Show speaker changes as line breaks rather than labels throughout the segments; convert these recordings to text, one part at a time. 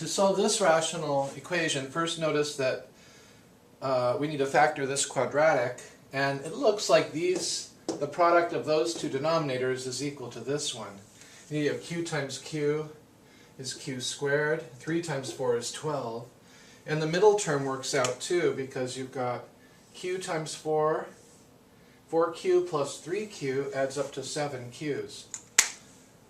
To solve this rational equation, first notice that we need to factor this quadratic, and it looks like the product of those two denominators is equal to this one. You have q times q is q squared, 3 times 4 is 12, and the middle term works out too because you've got q times 4, 4q plus 3q adds up to 7q's.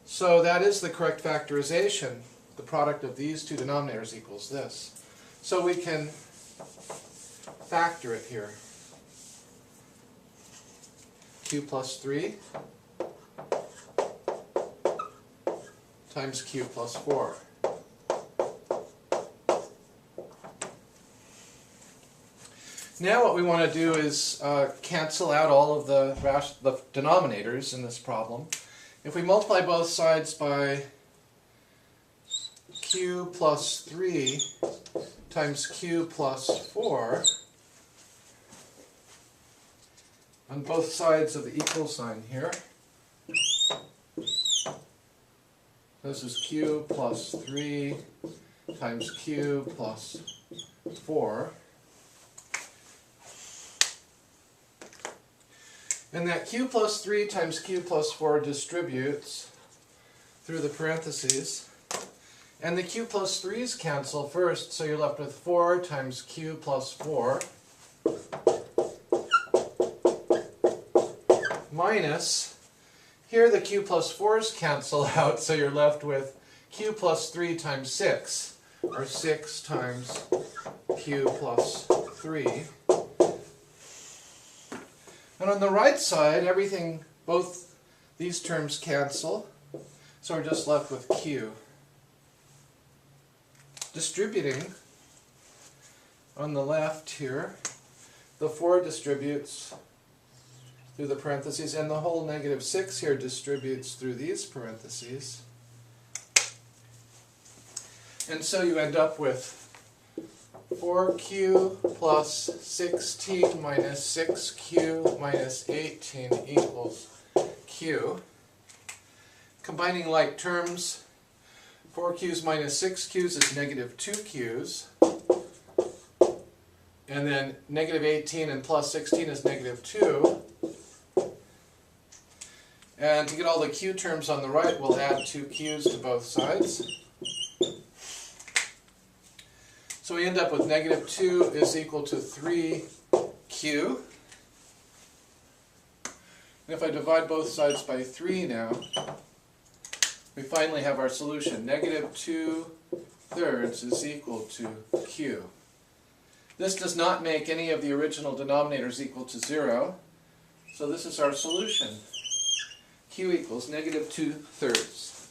So that is the correct factorization. The product of these two denominators equals this. So we can factor it here. Q plus 3 times q plus 4. Now what we want to do is cancel out all of the denominators in this problem. If we multiply both sides by q plus 3 times q plus 4 on both sides of the equal sign here, this is q plus 3 times q plus 4. And that q plus 3 times q plus 4 distributes through the parentheses. And the q plus 3's cancel first, so you're left with 4 times q plus 4 minus, here the q plus 4's cancel out, so you're left with q plus 3 times 6, or 6 times q plus 3. And on the right side, both these terms cancel, so we're just left with q. Distributing on the left here, the 4 distributes through the parentheses, and the whole negative 6 here distributes through these parentheses. And so you end up with 4q plus 16 minus 6q minus 18 equals q. Combining like terms, 4q's minus 6q's is negative 2q's. And then negative 18 and plus 16 is negative 2. And to get all the q terms on the right, we'll add 2 q's to both sides. So we end up with negative 2 is equal to 3q. And if I divide both sides by 3 now, we finally have our solution. Negative 2/3 is equal to q. This does not make any of the original denominators equal to 0. So this is our solution. Q equals negative 2/3.